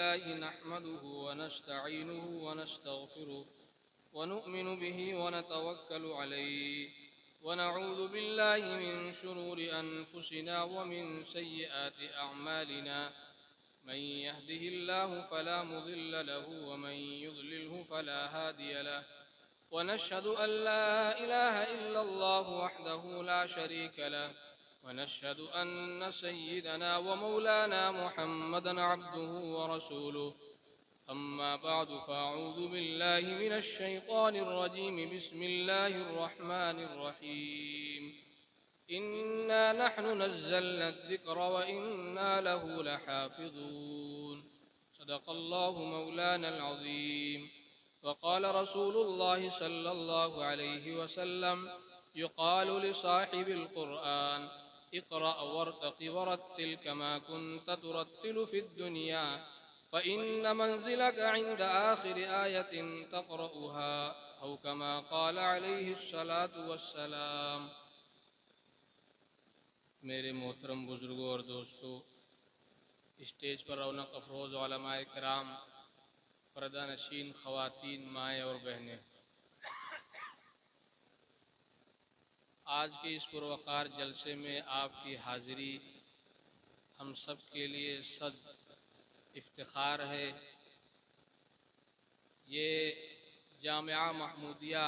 लिल्लाहि नहमदुहु व नस्तईनुहु व नस्तगफिरुह व नु'मिनु बिही व नतवक्कलु अलैहि व नऊज़ु बिल्लाहि मिन शुरूरि अनफुसिना व मिन सय्यिआति अअमालिना मन यहदिहिल्लाहु फला मुदिल्ल लहु व मन युद्लिलहु फला हादिय लहु व नशहदु अन ला इलाहा इल्लल्लाहु वहदहु ला शरीका लहु व नशहदु अन्न सय्यिदना व मौलाना मुहम्मदन अब्दुहु व रसूलुहु अम्मा बअदु फ़अऊज़ु बिल्लाहि मिनश शैतानिर रजीम बिस्मिल्लाहिर रहमानिर रहीम इन्ना नहनु नज़्ज़लना अज़्ज़िक्र व इन्ना लहु लहाफ़िज़ून सदक़ल्लाहु मौलानल अज़ीम वक़ाल रसूलुल्लाहि सल्लल्लाहु अलैहि वसल्लम युक़ालु लिसाहिबिल क़ुरआन इक़रा वरतक़ि वरत्तिल कमा कुन्त तुरत्तिलु फ़िद दुनिया फ़इन्न मंज़िलक इंद आख़िरि आयतिन तक़रउहा औ कमा क़ाल अलैहिस्सलातु वस्सलाम। मेरे मोहतरम बुज़ुर्गों और दोस्तों, स्टेज पर रौनक अफरोज़ उलमाए किराम, पर्दा नशीन ख़वातीन, माएँ और बहनें, आज के इस पुरवकार जलसे में आपकी हाज़िरी हम सब के लिए सद इफ्तिखार है। ये जामिया महमूदिया,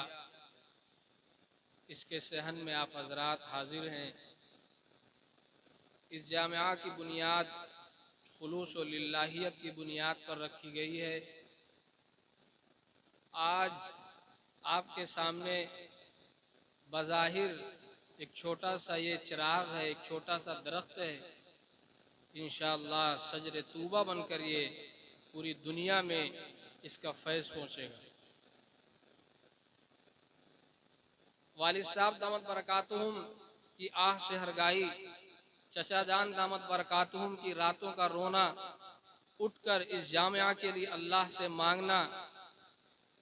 इसके सहन में आप हज़रात हाज़िर हैं। इस जामिया की बुनियाद खुलूस व लिल्लाहियत की बुनियाद पर रखी गई है। आज आपके सामने बज़ाहिर एक छोटा सा ये चिराग है, एक छोटा सा दरख्त है। इंशाअल्लाह सजरे तूबा बनकर ये पूरी दुनिया में इसका फैज़ पहुँचेगा। वालिद साहब दामत बरकातुहुम की आह से हरगाई, चचा जान दामत बरकातुहुम की रातों का रोना, उठकर इस जामिया के लिए अल्लाह से मांगना,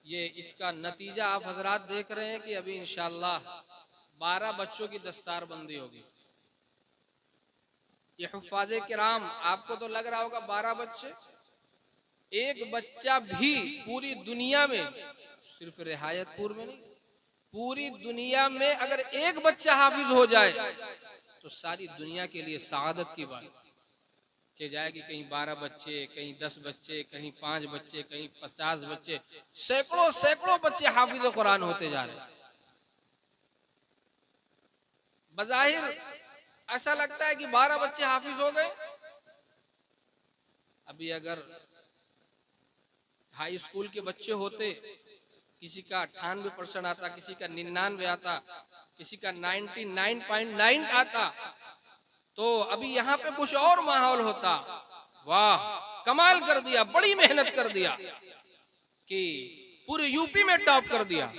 ये इसका नतीजा आप हजरात देख रहे हैं कि अभी इंशाअल्लाह 12 बच्चों की दस्तारबंदी होगी। ये हुफ़ाज़े किराम, आपको तो लग रहा होगा 12 बच्चे, एक बच्चा भी पूरी दुनिया में, सिर्फ रिहायतपुर में नहीं, पूरी दुनिया में अगर एक बच्चा हाफिज हो जाए तो सारी दुनिया के लिए सआदत की बात चल जाएगी। कहीं 12 बच्चे, कहीं 10 बच्चे, कहीं 5 बच्चे, कहीं 50 बच्चे, सैकड़ों सैकड़ों बच्चे हाफिज कुरान होते जा रहे हैं। बज़ाहिर ऐसा लगता है कि 12 बच्चे हाफिज हो गए। अभी अगर हाई स्कूल के बच्चे होते, किसी का 98% आता, किसी का 99 आता, किसी का 99.9 आता, तो अभी यहाँ पे कुछ और माहौल होता। वाह, कमाल कर दिया, बड़ी मेहनत कर दिया कि पूरे यूपी में टॉप कर दिया।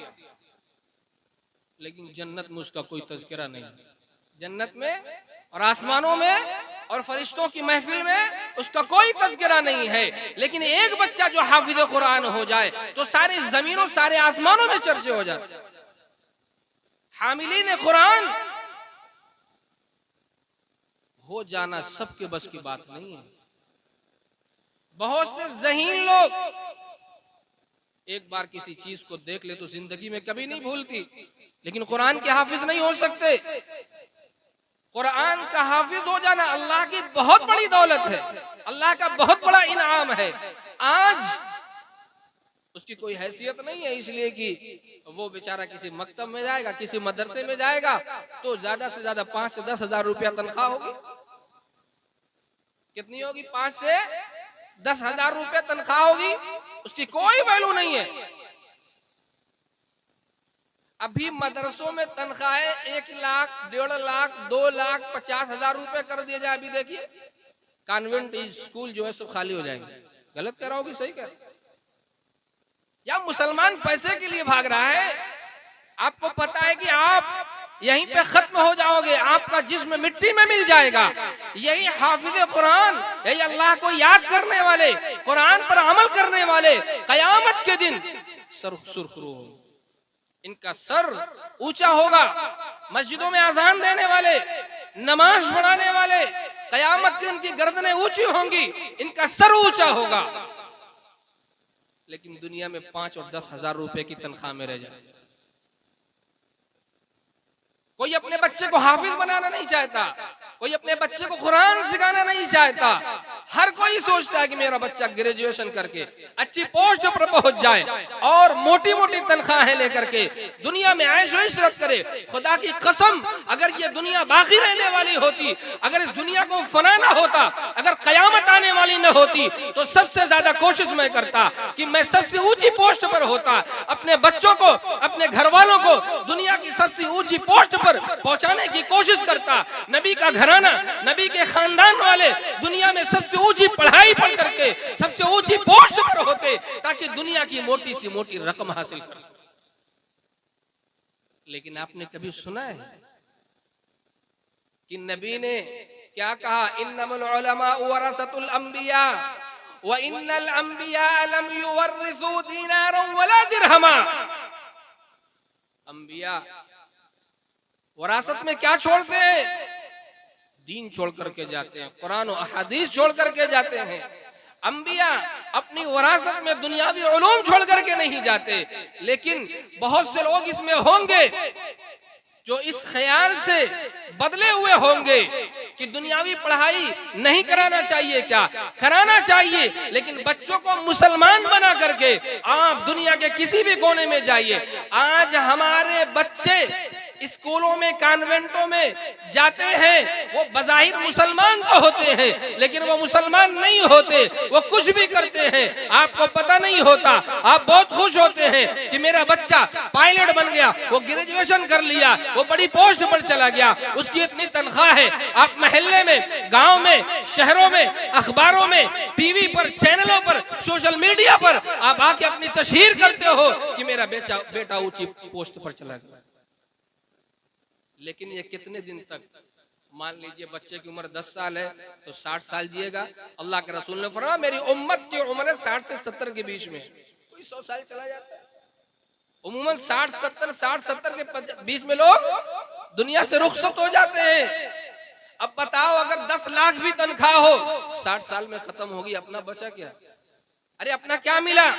लेकिन जन्नत में उसका कोई तज़किरा नहीं। जन्नत में और आसमानों में और फरिश्तों की महफिल में उसका कोई तज़किरा नहीं है। लेकिन एक बच्चा जो हाफिज कुरान हो जाए तो सारी जमीनों, सारे आसमानों में चर्चे हो जाए। हामिलीन कुरान हो जाना सबके बस की बात नहीं है। बहुत से ज़हीन लोग एक बार किसी चीज को देख ले तो जिंदगी में कभी नहीं भूलती, लेकिन कुरान के हाफिज नहीं हो सकते। कुरान का हाफिज हो जाना अल्लाह की बहुत बड़ी दौलत है, अल्लाह का बहुत बड़ा इनाम है। आज उसकी कोई हैसियत नहीं है, इसलिए कि वो बेचारा किसी मकतब में जाएगा, किसी मदरसे में जाएगा तो ज्यादा से ज्यादा 5 से 10 हजार रुपया तनख्वाह होगी। कितनी होगी? 5 से 10 हजार रुपया तनख्वाह होगी। उसकी कोई वैल्यू नहीं है। अभी मदरसों में तनख्वाहें 1 लाख, 1.5 लाख, 2 लाख 50 हजार रुपए कर दिए जाए। अभी देखिए कॉन्वेंट स्कूल जो है सब खाली हो जाएंगे। गलत कर रहा होगी, सही कर? या मुसलमान पैसे के लिए भाग रहा है? आपको पता है कि आप यहीं पे खत्म हो जाओगे, आपका जिस्म मिट्टी में मिल जाएगा। यही हाफिज कुरान, यही अल्लाह को याद करने वाले, कुरान पर अमल करने वाले कयामत के दिन सर सुरखरू होंगे। इनका सर ऊंचा होगा। मस्जिदों में अजान देने वाले, नमाज पढ़ाने वाले कयामत के दिन की गर्दनें ऊंची होंगी, इनका सर ऊंचा होगा, लेकिन दुनिया में 5 और 10 हजार रुपए की तनख्वाह में रह जाए। कोई अपने बच्चे को हाफिज बनाना नहीं चाहता, कोई अपने बच्चे को कुरान सिखाना नहीं चाहता। हर कोई सोचता है कि मेरा बच्चा ग्रेजुएशन करके अच्छी पोस्ट पर पहुंच जाए और मोटी मोटी तनख्वाहें लेकर के दुनिया में ऐश और इशरत करे। खुदा की कसम, अगर ये दुनिया बाकी रहने वाली होती, अगर इस दुनिया को फना ना होता, अगर कयामत आने वाली न होती, तो सबसे ज्यादा कोशिश मैं करता कि मैं सबसे ऊंची पोस्ट पर होता, अपने बच्चों को, अपने घर वालों को दुनिया की सबसे ऊंची पोस्ट पर पहुंचाने की कोशिश करता। नबी का घराना, नबी के खानदान वाले दुनिया में सबसे ऊंची पढ़ाई पढ़ करके सबसे ऊंची पोस्ट पर होते, ताकि दुनिया की मोटी सी मोटी रकम हासिल कर सके। लेकिन आपने कभी सुना है कि नबी ने क्या कहा? इन्नमल उलमा वरसतुल अंबिया व इन्नल अंबिया लम युवर्रिसू दीनारन वला दिरहमा। अंबिया वरासत में क्या छोड़ते हैं? दीन छोड़ करके जाते हैं, कुरान और अहादीस छोड़ करके जाते हैं। अंबिया अपनी वरासत में दुनियावी उलूम छोड़ करके नहीं जाते। लेकिन बहुत से लोग इसमें होंगे जो इस ख्याल से बदले हुए होंगे कि दुनियावी पढ़ाई नहीं कराना चाहिए, क्या कराना चाहिए, लेकिन बच्चों को मुसलमान बना करके आप दुनिया के किसी भी कोने में जाइए। आज हमारे बच्चे स्कूलों में, कॉन्वेंटों में जाते हैं, वो बज़ाहिर मुसलमान तो होते हैं, लेकिन वो मुसलमान नहीं होते, वो कुछ भी करते हैं, आपको पता नहीं होता। आप बहुत खुश होते हैं कि मेरा बच्चा पायलट बन गया, वो ग्रेजुएशन कर लिया, वो बड़ी पोस्ट पर चला गया, उसकी इतनी तनख्वाह है। आप मोहल्ले में, गांव में, शहरों में, अखबारों में, टीवी पर, चैनलों पर, सोशल मीडिया पर आप आके अपनी तशहीर करते हो कि मेरा बेटा ऊंची पोस्ट पर चला गया। लेकिन ये कितने दिन तक? मान लीजिए बच्चे की उम्र 10 साल है तो 60 साल जिएगा। अल्लाह के रसूल ने फरमाया मेरी उम्मत की उम्र 60 से 70 के बीच में, कोई 100 साल चला जाता है। उम्मन 60-70 के बीच में लोग दुनिया से रुखसत हो जाते हैं। अब बताओ, अगर 10 लाख भी तनख्वाह हो, 60 साल में खत्म होगी, अपना बचा क्या? अरे अपना क्या मिला?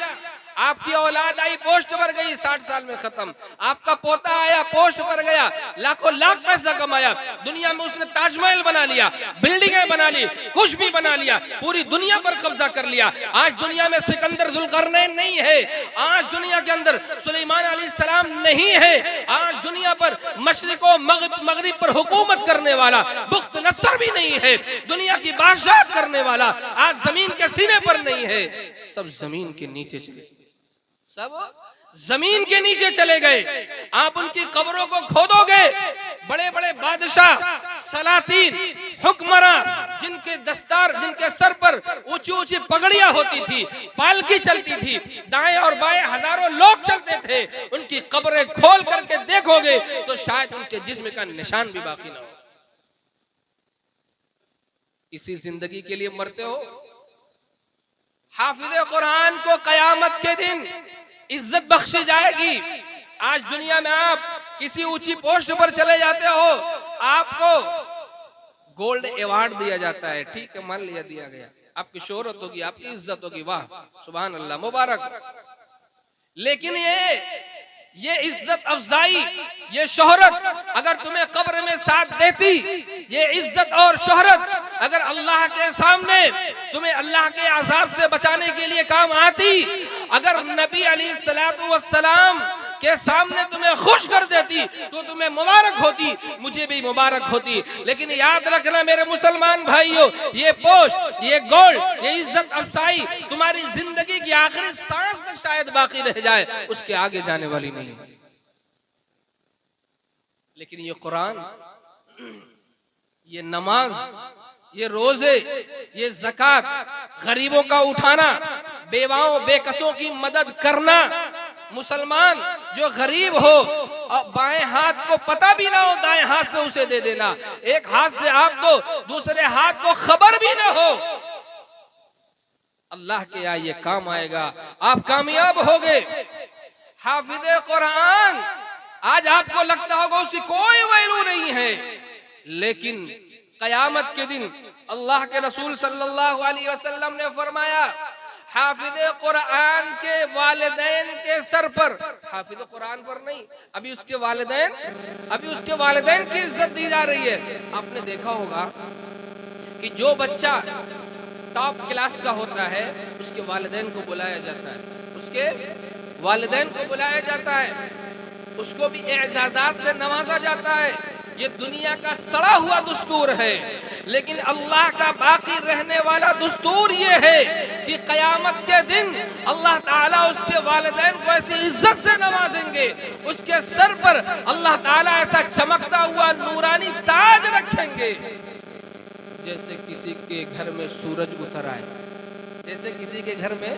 आपकी औलाद आई, पोस्ट पर गई, 60 साल में खत्म। आपका पोता आया, पोस्ट पर गया, लाखों लाख पैसा कमाया, दुनिया में उसने ताजमहल बना लिया, बिल्डिंगें बना ली, कुछ भी बना लिया, पूरी दुनिया पर कब्जा कर लिया। आज दुनिया में सिकंदर जुल्करनैन नहीं है, आज दुनिया के अंदर सुलेमान अलैहिस्सलाम नहीं है, आज दुनिया पर मशरिक और मगरिब पर हुकूमत करने वाला बुख्त नस्सर भी नहीं है, दुनिया की बादशाहत करने वाला आज जमीन के सीने पर नहीं है। सब जमीन के नीचे चले, सब जमीन के नीचे चले गए। आप उनकी कब्रों को खोदोगे, बड़े बड़े बादशाह, सलातीन, हुक्मरान, जिनके दस्तार, जिनके सर पर ऊंची ऊंची पगड़ियां होती थी, पालकी चलती थी, दाएं और बाएं हजारों लोग चलते थे, उनकी कब्रें खोल करके देखोगे तो शायद उनके जिस्म का निशान भी बाकी ना हो। इसी जिंदगी के लिए मरते हो। हाफिज़े कुरान को कयामत के दिन इज्जत बख्शी जाएगी। आज दुनिया में आप किसी ऊंची पोस्ट पर चले जाते हो, आपको गोल्ड अवार्ड दिया जाता है, ठीक है, मान लिया दिया गया, आपकी शोहरत होगी, आपकी इज्जत होगी, वाह सुभान अल्लाह, मुबारक। लेकिन ये इज्जत अफजाई, ये शोहरत अगर तुम्हें कब्र में साथ देती, ये इज्जत और शोहरत अगर अल्लाह के सामने तुम्हें अल्लाह के अजाब से बचाने के लिए काम आती, अगर नबी अलैहिस्सलातु वस्सलाम के सामने तुम्हें खुश कर देती तो तुम्हें मुबारक होती, मुझे भी मुबारक होती। लेकिन याद रखना मेरे मुसलमान भाइयों, ये पोस्ट, ये गोल्ड, ये इज्जत अफजाई तुम्हारी जिंदगी की आखिरी सांस तक शायद बाकी रह जाए, उसके आगे जाने वाली नहीं है। लेकिन ये कुरान, ये नमाज, ये रोजे, ये ज़कात, गरीबों का उठाना, बेवाओं बेकसों की मदद करना, मुसलमान जो गरीब हो और बाएं हाथ को पता भी ना हो, दाएं हाथ से उसे दे देना, एक हाथ से आप दो, दूसरे हाथ को खबर भी ना हो, अल्लाह के यहाँ ये काम आएगा, आप कामयाब होगे। हाफिज़े कुरान आज आपको लगता होगा उसकी कोई वैल्यू नहीं है, लेकिन क़यामत के दिन अल्लाह के रसूल सल्लल्लाहु अलैहि वसल्लम ने फरमाया, हाफिज़ कुरान के वालिदैन के सर पर, हाफिज़ कुरान पर नहीं, अभी उसके वालिदैन की इज्जत दी जा रही है। आपने देखा होगा कि जो बच्चा टॉप क्लास का होता है उसके वालिदैन को बुलाया जाता है, उसको भी एजाज़ात से नवाजा जाता है। ये दुनिया का सड़ा हुआ दस्तूर है, लेकिन अल्लाह का बाकी रहने वाला दस्तूर ये है कि क़यामत के दिन अल्लाह ताला उसके वालिदैन को ऐसी इज्जत से नवाजेंगे, उसके सर पर अल्लाह ताला ऐसा चमकता हुआ नूरानी ताज रखेंगे जैसे किसी के घर में सूरज उतर आए, जैसे किसी के घर में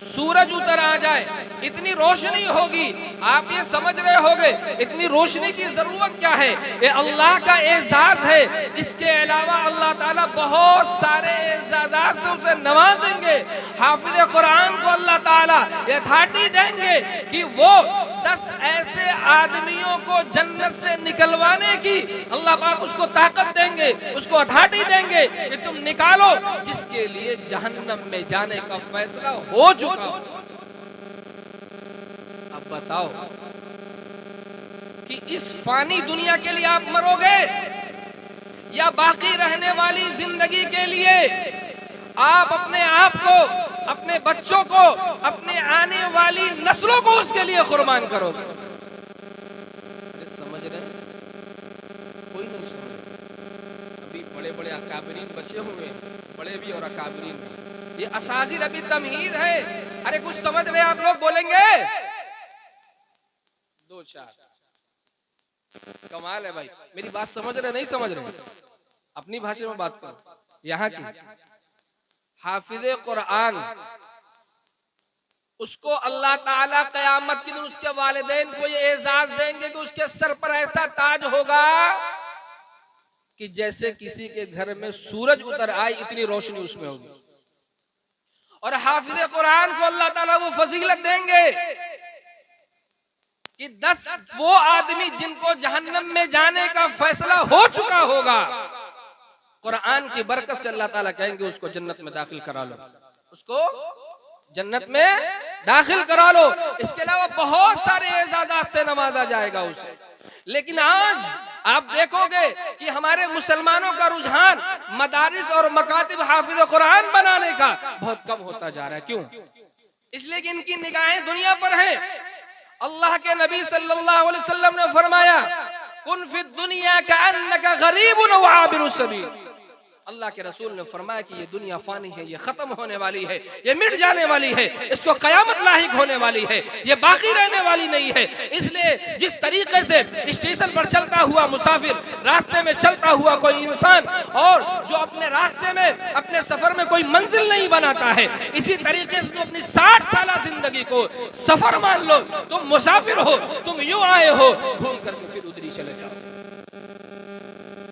सूरज उतर आ जाए। इतनी रोशनी होगी, आप ये समझ रहे होंगे इतनी रोशनी की जरूरत क्या है? ये अल्लाह का एजाज है। इसके अलावा अल्लाह ताला बहुत सारे एजाज़ात से उसे नवाजेंगे। हाफिज कुरान को अल्लाह ताला ये अथॉरिटी देंगे कि वो 10 ऐसे आदमियों को जन्नत से निकलवाने की अल्लाह पाक उसको ताकत देंगे, उसको अथॉरिटी देंगे कि तुम निकालो, जिसके लिए जहन्नम में जाने का फैसला हो चुका। अब बताओ कि इस फानी दुनिया के लिए आप मरोगे या बाकी रहने वाली जिंदगी के लिए आप अपने आप को, अपने बच्चों को, अपने आने वाली नस्लों को उसके लिए कुर्बान करोगे? समझ रहे हैं? कोई नहीं समझ रहे। अभी बड़े बड़े अकाबिरीन बचे हुए, बड़े भी और अकाबिरीन भी। ये असाजिर अभी तमहीद है। अरे कुछ समझ रहे आप लोग? बोलेंगे 2-4। कमाल है भाई। मेरी बात समझ रहे नहीं समझ रहे? अपनी भाषा में बात करो। यहाँ की हाफिज़े कुरान, उसको अल्लाह ताला क़यामत के दिन उसके वालिदैन को ये एजाज देंगे कि उसके सर पर ऐसा ताज होगा कि जैसे किसी के घर में सूरज उतर आए, इतनी रोशनी उसमें होगी। और हाफिज़े कुरान को अल्लाह ताला वो फजीलत देंगे कि 10 वो आदमी जिनको जहन्नम में जाने का फैसला हो चुका होगा, कुरान की बरकत से अल्लाह ताला कहेंगे उसको जन्नत में दाखिल करा लो, उसको जन्नत में दाखिल करा लो। इसके अलावा बहुत सारे एजाज़ात से नवाजा जाएगा उसे। लेकिन आज आप देखोगे कि हमारे मुसलमानों का रुझान मदारिस और मकातिब हाफिज़ कुरान बनाने का बहुत कम होता जा रहा है। क्यों? इसलिए कि इनकी निगाहें दुनिया पर हैं। अल्लाह के नबी सल्लल्लाहु अलैहि वसल्लम ने फरमाया, कुन फिद दुनिया कअन्नका गरीबुन व आबिरुस सबील। अल्लाह के रसूल ने फरमाया कि ये दुनिया फानी है, ये खत्म होने वाली है, ये मिट जाने वाली है, इसको कयामत लाहिक होने वाली है, ये बाकी रहने वाली नहीं है। इसलिए जिस तरीके से स्टेशन पर चलता हुआ मुसाफिर, रास्ते में चलता हुआ कोई इंसान, और जो अपने रास्ते में अपने सफर में कोई मंजिल नहीं बनाता है, इसी तरीके से तुम अपनी 60 साल जिंदगी को सफर मान लो। तुम मुसाफिर हो, तुम यूं आए हो, घूम करके फिर उधर ही चले जाओ।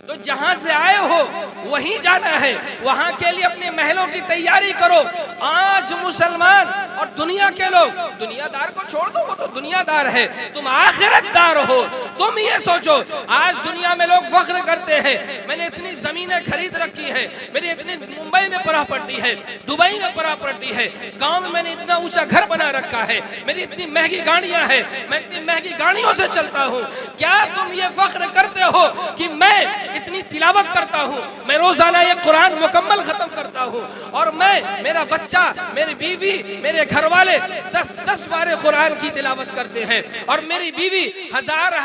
तो जहां से आए हो वहीं जाना है, वहां के लिए अपने महलों की तैयारी करो। आज मुसलमान और दुनिया के लोग, दुनियादार को छोड़ दो, वो तो दुनियादार है, तुम आखिरतदार हो। तुम ये सोचो, आज दुनिया में लोग फख्र करते हैं, मैंने इतनी जमीनें खरीद रखी है, मेरी इतनी मुंबई में प्रॉपर्टी है, दुबई में प्रॉपर्टी है, गांव में मैंने इतना ऊंचा घर बना रखा है, मेरी इतनी महंगी गाड़ियां हैं, मैं इतनी महंगी गाड़ियों से चलता हूँ। क्या तुम ये फख्र करते हो कि मैं इतनी तिलावत करता हूँ, मैं रोजाना ये कुरान मुकम्मल खत्म करता हूँ, और मैं, मेरा बच्चा, मेरी बीवी, मेरे घर वाले 10 बार कुरान की तिलावत करते हैं, और मेरी बीवी हजार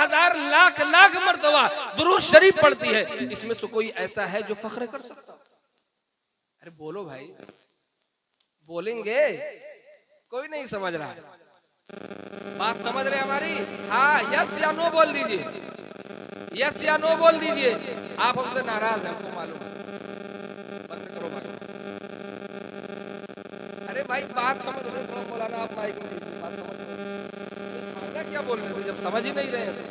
लाख मर्तबा दुरूद शरीफ पढ़ती है। इसमें से कोई ऐसा है जो फख्र कर सकता? अरे बोलो भाई, बोलेंगे? कोई नहीं समझ रहा है। बात समझ रहे हमारी? हाँ, यस या नो बोल दीजिए, यस या नो बोल दीजिए। आप हमसे नाराज हैं, हमको मालूम है। बंद करो भाई। अरे भाई बात समझ रहे, थोड़ा मौलाना आप माइक में दीजिए, बात समझ रहे। क्या बोल रहे थे जब समझ ही नहीं रहे थे?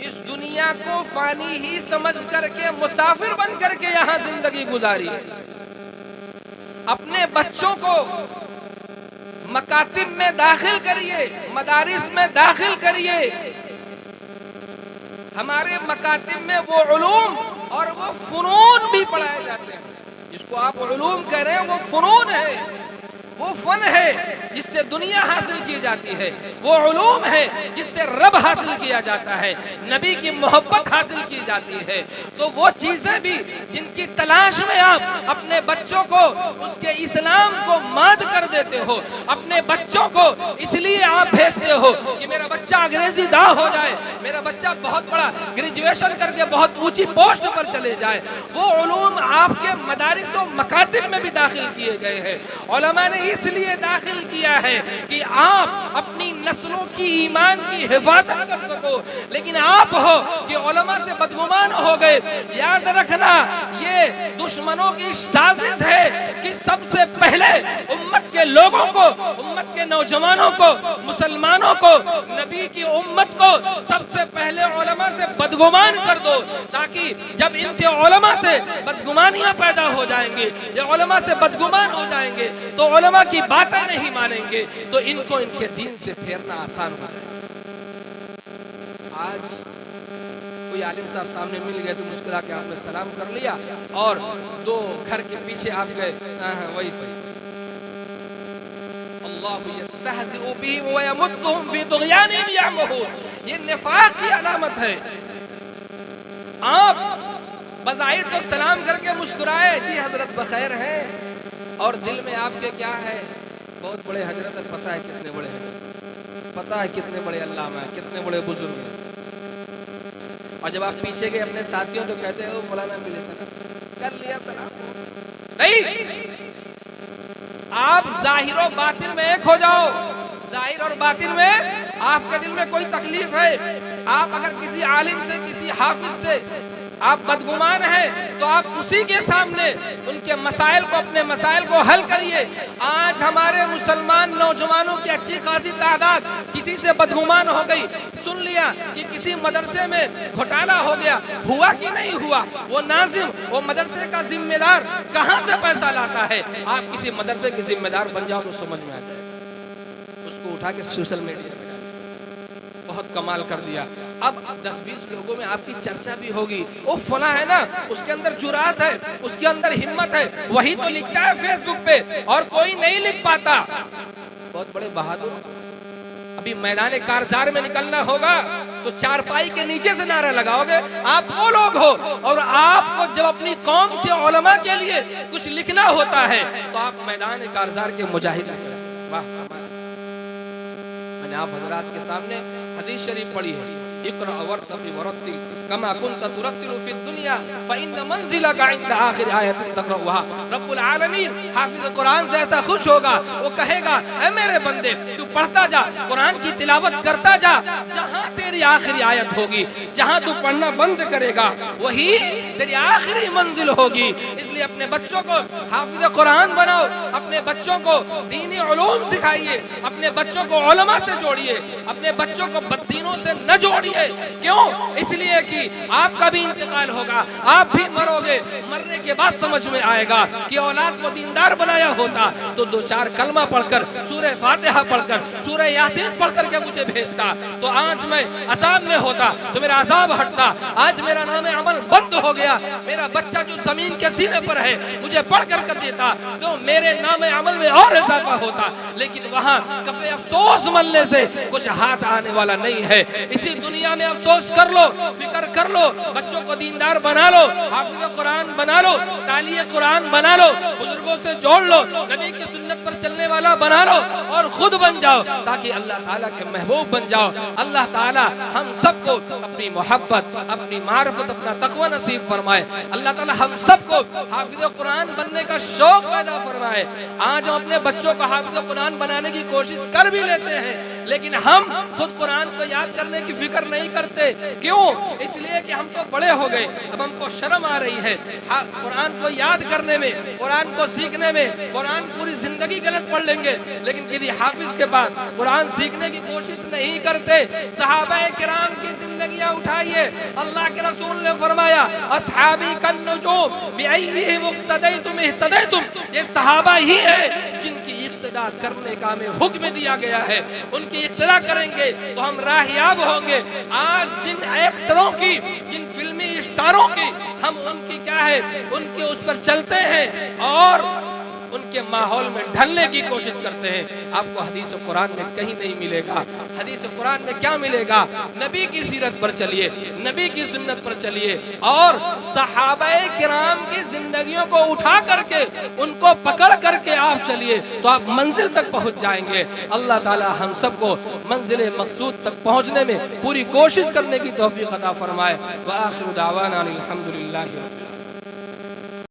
इस दुनिया को फानी ही समझ करके, मुसाफिर बन करके यहाँ जिंदगी गुजारी। अपने बच्चों को मकातिब में दाखिल करिए, मदारिस में दाखिल करिए, हमारे मकातिब में वो उलूम और वो फनून भी पढ़ाए जाते हैं। जिसको आप उलूम कह रहे हैं वो फनून है, वो फन है जिससे दुनिया हासिल की जाती है, वो उलूम है जिससे रब हासिल किया जाता है, नबी की मोहब्बत हासिल की जाती है। तो वो चीजें भी जिनकी तलाश में आप अपने बच्चों को उसके इस्लाम को माद कर देते हो, अपने बच्चों को इसलिए आप भेजते हो कि मेरा बच्चा अंग्रेजी दा हो जाए, मेरा बच्चा बहुत बड़ा ग्रेजुएशन करके बहुत ऊंची पोस्ट पर चले जाए, वो उलूम आपके मदारिस और मकातिब में भी दाखिल किए गए हैं। उलमा ने इसलिए दाखिल किया है कि आप अपनी नस्लों की ईमान की हिफाजत कर सको। लेकिन आप हो कि उलमा से बदगुमान हो गए। याद रखना, ये दुश्मनों की साजिश है कि सबसे पहले उम्मत के लोगों को, उम्मत के नौजवानों को, मुसलमानों को, नबी की उम्मत को सबसे पहले उलमा से बदगुमान कर दो, ताकि जब इनके उलमा से बदगुमानियां पैदा हो जाएंगी, ये उलमा से बदगुमान हो जाएंगे तो उलमा की बातें नहीं मानेंगे, तो इनको इनके दीन से फेरना आसान हो जाएगा। आज कोई आलिम साहब सामने मिल गए तो मुस्कुरा के आपने सलाम कर लिया और दो घर के पीछे आप गए, वही अल्लाहु यस्तहज़िउ बिहिम व यमुद्दुहुम फी तुग़यानिहिम यअमहून। ये निफाक की अलामत है। आप बज़ाहिर तो सलाम करके मुस्कुराए, जी हजरत बखैर हैं, और दिल में आपके क्या है, बहुत बड़े हजरत है, पता है कितने बड़े हैं, पता है कितने बड़े अल्लामा है, कितने बड़े बुजुर्ग हैं। और जब आप पीछे गए अपने साथियों तो कहते हो मौलाना मिले कर लिया सलाम। नहीं, आप जाहिर और बातिन में एक हो जाओ। जाहिर और बातिन में आपके दिल में कोई तकलीफ है, आप अगर किसी आलिम से, किसी हाफिज से आप बदगुमान हैं तो आप उसी के सामने उनके मसाइल को, अपने मसाइल को हल करिए। आज हमारे मुसलमान नौजवानों की अच्छी खासी तादाद किसी से बदगुमान हो गई। सुन लिया कि किसी मदरसे में घोटाला हो गया, हुआ कि नहीं हुआ, वो नाजिम, वो मदरसे का जिम्मेदार कहाँ से पैसा लाता है। आप किसी मदरसे के जिम्मेदार बन जाओ तो समझ में आ जाए। उसको उठा के सोशल मीडिया पे बहुत कमाल कर दिया। अब 10-20 लोगों में आपकी चर्चा भी होगी, वो फला है ना, उसके अंदर जुरात है, उसके अंदर हिम्मत है, वही तो लिखता है फेसबुक पे और कोई नहीं लिख पाता। बहुत बड़े बहादुर। अभी मैदान कारजार में निकलना होगा तो चारपाई के नीचे से नारा लगाओगे, आप वो लोग हो। और आपको जब अपनी कौम के उलमा के लिए कुछ लिखना होता है तो आप मैदान कारजार के मुजाहिद। वाह, मैंने आप हजरात के सामने हदीस शरीफ पढ़ी है, इक़रा वर्तक़ि वरत्तिल कमा कुन्त तुरत्तिलु फ़िद दुनिया फ़इन्न मंज़िलका इंद आखिर आयतिन तक़रउहा। रब्बुल आलमीन हाफिज़ कुरान से ऐसा खुश होगा, वो कहेगा ऐ मेरे बंदे तू पढ़ता जा, कुरान की तिलावत करता जा, जहाँ तेरी आखिरी आयत होगी, जहाँ तू पढ़ना बंद करेगा वही तेरी आखिरी मंजिल होगी। इसलिए अपने बच्चों को हाफिज़ कुरान बनाओ, अपने बच्चों को दीनी उलूम सिखाइए, अपने बच्चों को उलमा से जोड़िए, अपने बच्चों को बददीनों से न जोड़िए। क्यों? इसलिए कि आपका भी इंतकाल होगा, आप भी मरोगे, मरने के बाद समझ में आएगा कि औलाद को दीनदार बनाया होता तो 2-4 कलमा पढ़कर, सूरह फातिहा पढ़कर, सूरह यासीन पढ़कर के मुझे भेजता, तो आज मैं अज़ाब में होता, तो मेरा अज़ाब हटता। आज मेरा नाम अमल बंद हो गया, मेरा बच्चा जो जमीन के सीने पर है मुझे पढ़कर कर देता तो मेरे नाम अमल में और इजाफा होता। लेकिन वहाँ कफे अफसोस मलने से कुछ हाथ आने वाला नहीं है। इसी दुनिया में अफसोस कर लो, फिक्र कर लो, बच्चों को दीनदार बना लो, हाफिज़ कुरान बना लो, तालिए कुरान बना लो, बुजुर्गों से जोड़ लो, नबी की सुन्नत पर चलने वाला बना लो और खुद बन जाओ, ताकि अल्लाह ताला के महबूब बन जाओ। अल्लाह ताला हम सबको अपनी मोहब्बत, अपनी मार्फत, अपना तकवा नसीब फरमाए। अल्लाह ताला हम सबको हाफिज़ कुरान बनने का शौक पैदा फरमाए। आज हम अपने बच्चों को हाफिज़ कुरान बनाने की कोशिश कर भी लेते हैं, लेकिन हम खुद कुरान को याद करने की फिक्र नहीं करते। क्यों? इसलिए कि हम तो बड़े हो गए, अब हमको शर्म आ रही है कुरान को याद करने में, कुरान को सीखने में। कुरान पूरी जिंदगी गलत पढ़ लेंगे लेकिन किसी हाफिज के पास कुरान सीखने की कोशिश नहीं करते। सहाबाए किराम की जिंदगियां उठाइए, अल्लाह के रसूल ने फरमाया अस्हाबी कन्नुजूम बिअय्यिहिम इक्तदैतुम इhtadaytum। ये सहाबा ही है जिनकी इक्तिदा करने का हमें हुक्म दिया गया है। उनकी इक्तिदा करेंगे तो हम राहियाब होंगे। आज जिन एक्टरों की, जिन फिल्मी स्टारों की हम उनकी क्या है, उनके उस पर चलते हैं और उनके माहौल में ढलने की कोशिश करते हैं। आपको हदीस और कुरान में कहीं नहीं मिलेगा। हदीस और कुरान में क्या मिलेगा? नबी की सीरत पर चलिए, नबी की सुन्नत पर चलिए और सहाबाए किराम की जिंदगियों को उठा करके, उनको पकड़ करके आप चलिए तो आप मंजिल तक पहुंच जाएंगे। अल्लाह ताला हम सबको मंजिल मकसूद तक पहुंचने में पूरी कोशिश करने की तौफीक अता फरमाए। व आखिरु दावाना अनिल हम्दुलिल्लाहि।